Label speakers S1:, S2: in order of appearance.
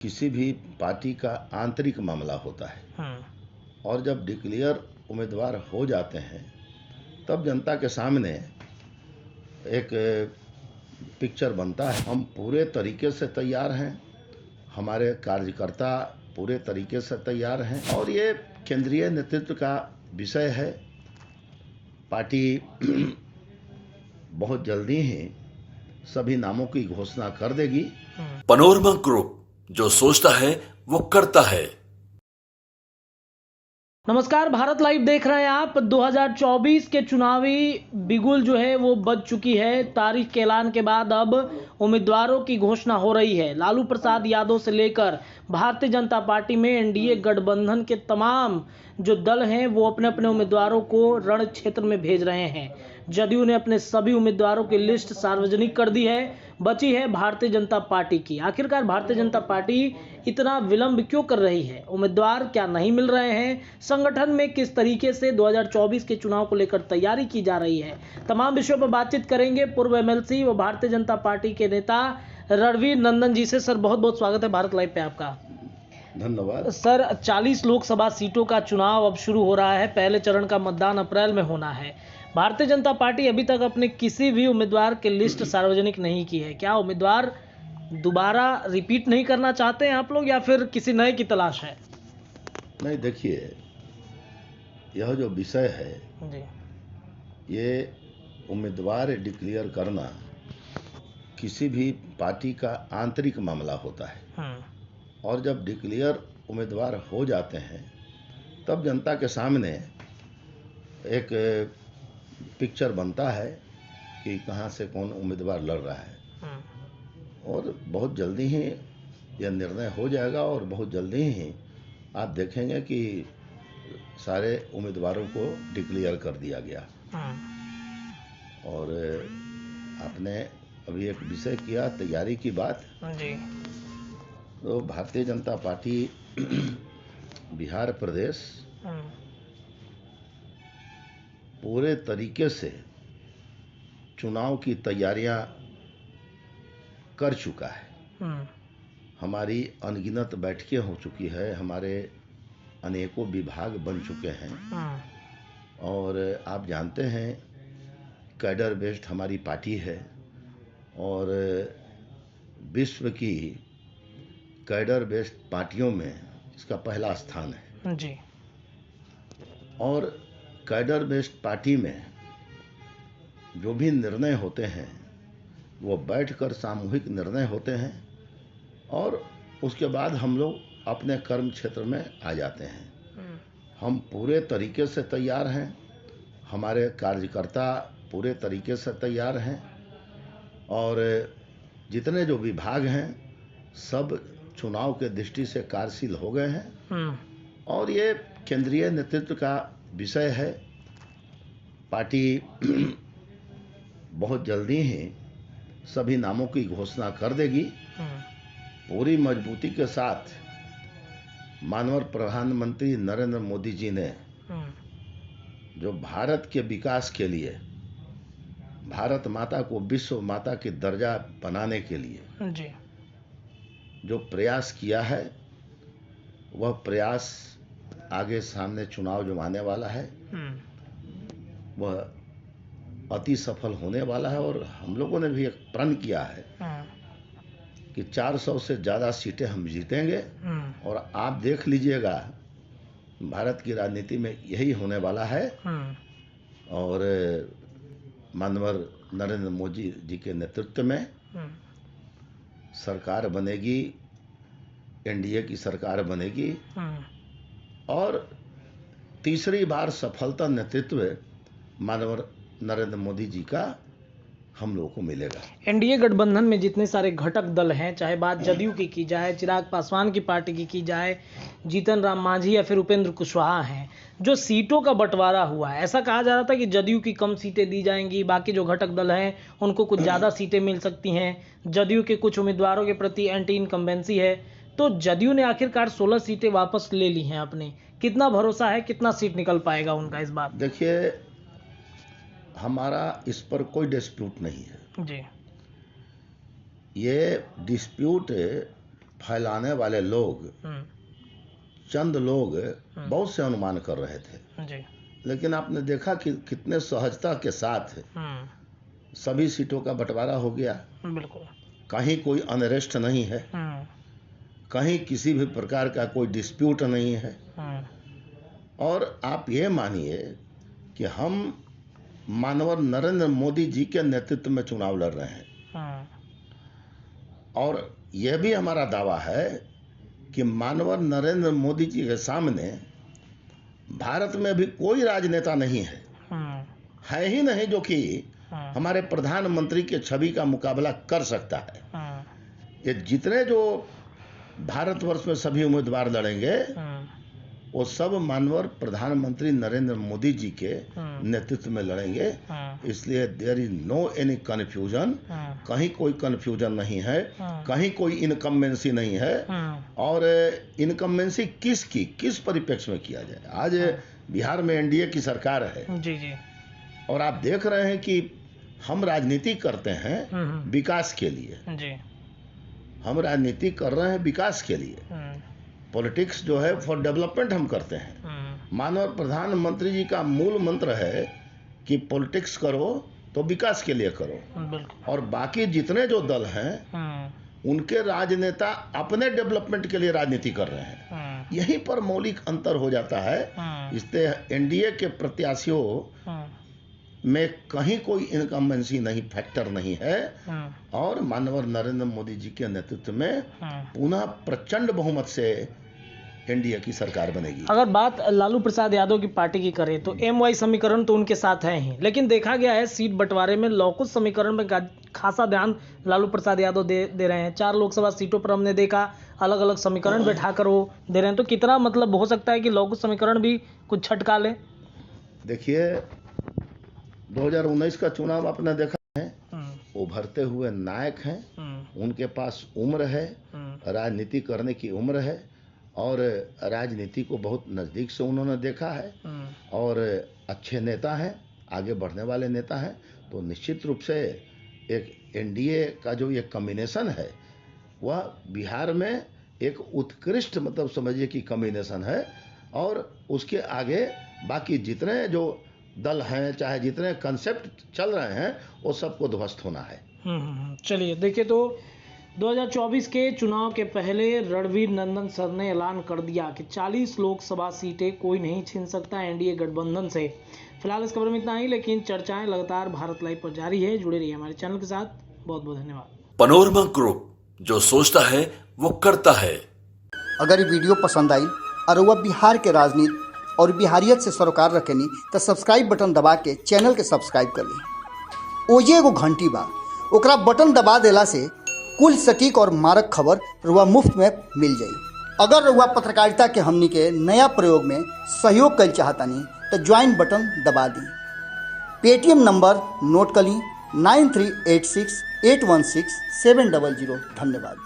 S1: किसी भी पार्टी का आंतरिक मामला होता है और जब डिक्लेयर उम्मीदवार हो जाते हैं तब जनता के सामने एक पिक्चर बनता है। हम पूरे तरीके से तैयार हैं, हमारे कार्यकर्ता पूरे तरीके से तैयार हैं और ये केंद्रीय नेतृत्व का विषय है। पार्टी बहुत जल्दी ही सभी नामों की घोषणा कर देगी।
S2: पनोरमा ग्रुप, जो सोचता है वो करता है।
S3: नमस्कार, भारत लाइव देख रहे हैं आप। 2024 के चुनावी बिगुल जो है वो बज चुकी है। तारीख के ऐलान के बाद अब उम्मीदवारों की घोषणा हो रही है। लालू प्रसाद यादव से लेकर भारतीय जनता पार्टी में एनडीए गठबंधन के तमाम जो दल हैं वो अपने अपने उम्मीदवारों को रण क्षेत्र में भेज रहे हैं। जदयू ने अपने सभी उम्मीदवारों की लिस्ट सार्वजनिक कर दी है। बची है भारतीय जनता पार्टी की। आखिरकार भारतीय जनता पार्टी इतना विलंब क्यों कर रही है? उम्मीदवार क्या नहीं मिल रहे हैं? संगठन में किस तरीके से 2024 के चुनाव को लेकर तैयारी की जा रही है? तमाम विषयों पर बातचीत करेंगे पूर्व एमएलसी व भारतीय जनता पार्टी के नेता रणवीर नंदन जी से। सर, बहुत बहुत स्वागत है भारत लाइव पे आपका।
S1: धन्यवाद।
S3: सर, 40 लोकसभा सीटों का चुनाव अब शुरू हो रहा है। पहले चरण का मतदान अप्रैल में होना है। भारतीय जनता पार्टी अभी तक अपने किसी भी उम्मीदवार की लिस्ट सार्वजनिक नहीं की है। क्या उम्मीदवार दोबारा रिपीट नहीं करना चाहते हैं आप लोग, या फिर किसी नए की तलाश है?
S1: नहीं, देखिए, यह जो विषय है
S3: जी,
S1: ये उम्मीदवार डिक्लेयर करना किसी भी पार्टी का आंतरिक मामला होता है और जब डिक्लेयर उम्मीदवार हो जाते हैं तब जनता के सामने एक पिक्चर बनता है कि कहाँ से कौन उम्मीदवार लड़ रहा है और बहुत जल्दी ही यह निर्णय हो जाएगा और बहुत जल्दी ही आप देखेंगे कि सारे उम्मीदवारों को डिक्लेयर कर दिया गया। और आपने अभी एक विषय किया तैयारी की बात।
S3: जी,
S1: तो भारतीय जनता पार्टी बिहार प्रदेश पूरे तरीके से चुनाव की तैयारियां कर चुका है। हमारी अनगिनत बैठकें हो चुकी है, हमारे अनेकों विभाग बन चुके हैं और आप जानते हैं कैडर बेस्ड हमारी पार्टी है और विश्व की कैडर बेस्ड पार्टियों में इसका पहला स्थान है।
S3: जी,
S1: और कैडर बेस्ड पार्टी में जो भी निर्णय होते हैं वो बैठकर सामूहिक निर्णय होते हैं और उसके बाद हम लोग अपने कर्म क्षेत्र में आ जाते हैं। हम पूरे तरीके से तैयार हैं, हमारे कार्यकर्ता पूरे तरीके से तैयार हैं और जितने जो विभाग हैं सब चुनाव के दृष्टि से कार्यशील हो गए हैं और ये केंद्रीय नेतृत्व का विषय है। पार्टी बहुत जल्दी ही सभी नामों की घोषणा कर देगी। पूरी मजबूती के साथ माननीय प्रधानमंत्री नरेंद्र मोदी जी ने जो भारत के विकास के लिए, भारत माता को विश्व माता की दर्जा बनाने के लिए
S3: जी,
S1: जो प्रयास किया है वह प्रयास आगे सामने चुनाव जो आने वाला है वह अति सफल होने वाला है। और हम लोगों ने भी एक प्रण किया है कि 400 से ज़्यादा सीटें हम जीतेंगे और आप देख लीजिएगा भारत की राजनीति में यही होने वाला है। और माननीय नरेंद्र मोदी जी के नेतृत्व में सरकार बनेगी, एनडीए की सरकार बनेगी और तीसरी बार सफलता नेतृत्व माननीय नरेंद्र मोदी जी का हम लोगों को मिलेगा।
S3: एनडीए गठबंधन में जितने सारे घटक दल हैं, चाहे बात जदयू की जाए, चिराग पासवान की पार्टी की जाए, जीतन राम मांझी या फिर उपेंद्र कुशवाहा हैं, जो सीटों का बंटवारा हुआ है, ऐसा कहा जा रहा था कि जदयू की कम सीटें दी जाएंगी, बाकी जो घटक दल हैं उनको कुछ ज़्यादा सीटें मिल सकती हैं। जदयू के कुछ उम्मीदवारों के प्रति एंटी इनकम्बेंसी है, तो जदयू ने आखिरकार 16 सीटें वापस ले ली हैं अपनी। कितना भरोसा है, कितना सीट निकल पाएगा उनका इस बार?
S1: देखिए, हमारा इस पर कोई डिस्प्यूट नहीं है।
S3: जी,
S1: ये डिस्प्यूट फैलाने वाले लोग, चंद लोग बहुत से अनुमान कर रहे थे
S3: जी।
S1: लेकिन आपने देखा कि कितने सहजता के साथ सभी सीटों का बंटवारा हो गया।
S3: बिल्कुल।
S1: कहीं कोई अनरेस्ट नहीं है, कहीं किसी भी प्रकार का कोई डिस्प्यूट नहीं है। और आप ये मानिए कि हम मानवर नरेंद्र मोदी जी के नेतृत्व में चुनाव लड़ रहे हैं और यह भी हमारा दावा है कि मानवर नरेंद्र मोदी जी के सामने भारत में भी कोई राजनेता नहीं है ही नहीं जो कि हमारे प्रधानमंत्री के छवि का मुकाबला कर सकता है। ये जितने जो भारतवर्ष में सभी उम्मीदवार लड़ेंगे वो सब मानवर प्रधानमंत्री नरेंद्र मोदी जी के नेतृत्व में लड़ेंगे। इसलिए there is no any confusion, कहीं कोई कन्फ्यूजन नहीं है, कहीं कोई इनकम्बेंसी नहीं है। और इनकम्बेंसी किस परिप्रेक्ष्य में किया जाए? आज बिहार में एनडीए की सरकार है
S3: जी जी।
S1: और आप देख रहे हैं कि हम राजनीति करते हैं विकास के लिए
S3: जी।
S1: हम राजनीति कर रहे हैं विकास के लिए। पॉलिटिक्स जो है फॉर डेवलपमेंट हम करते हैं। मानव प्रधानमंत्री जी का मूल मंत्र है कि पॉलिटिक्स करो तो विकास के लिए करो। और बाकी जितने जो दल हैं उनके राजनेता अपने डेवलपमेंट के लिए राजनीति कर रहे हैं। यहीं पर मौलिक अंतर हो जाता है। इसलिए एनडीए के प्रत्याशियों में कहीं कोई इनकम्बेंसी नहीं, फैक्टर नहीं है। और मानवर नरेंद्र मोदी जी के नेतृत्व में पुनः प्रचंड बहुमत से एनडीए की सरकार बनेगी।
S3: अगर बात लालू प्रसाद यादव की पार्टी की करें तो एमवाई समीकरण तो उनके साथ है ही, लेकिन देखा गया है सीट बंटवारे में लौकुश समीकरण में खासा ध्यान लालू प्रसाद यादव दे रहे हैं। 4 लोकसभा सीटों पर हमने देखा अलग अलग समीकरण बैठाकर वो दे रहे हैं। तो कितना मतलब हो सकता है कि लौकुश समीकरण भी कुछ छटका ले?
S1: देखिए 2019 का चुनाव आपने देखा है, उभरते हुए नायक हैं, उनके पास उम्र है, राजनीति करने की उम्र है और राजनीति को बहुत नज़दीक से उन्होंने देखा है और अच्छे नेता हैं, आगे बढ़ने वाले नेता हैं। तो निश्चित रूप से एक एनडीए का जो ये कॉम्बिनेशन है वह बिहार में एक उत्कृष्ट मतलब समझिए कि कॉम्बिनेशन है। और उसके आगे बाकी जितने जो दल हैं, चाहे जितने कंसेप्ट चल रहे हैं, वो सबको ध्वस्त होना है।
S3: चलिए देखिए, तो 2024 के चुनाव के पहले रणवीर नंदन सर ने ऐलान कर दिया कि 40 लोकसभा सीटें कोई नहीं छीन सकता एनडीए गठबंधन से। फिलहाल इस खबर में इतना ही, लेकिन चर्चाएं लगातार भारत लाइव पर जारी है। जुड़े रहिए हमारे चैनल के साथ। बहुत बहुत धन्यवाद।
S2: पनोरमा ग्रुप, जो सोचता है वो करता है।
S4: अगर ये वीडियो पसंद आई और वह बिहार के राजनीति और बिहारियत से सरोकार रखेनी तो सब्सक्राइब बटन दबा के चैनल के सब्सक्राइब कर ली। ओजे एगो घंटी बा, ओकरा बटन दबा देला से कुल सटीक और मारक खबर रुआ मुफ्त में मिल जाई। अगर रुआ पत्रकारिता के हमनी के नया प्रयोग में सहयोग कर चाहतानी तो ज्वाइन बटन दबा दी। पेटीएम नंबर नोट कर ली 9386816700। धन्यवाद।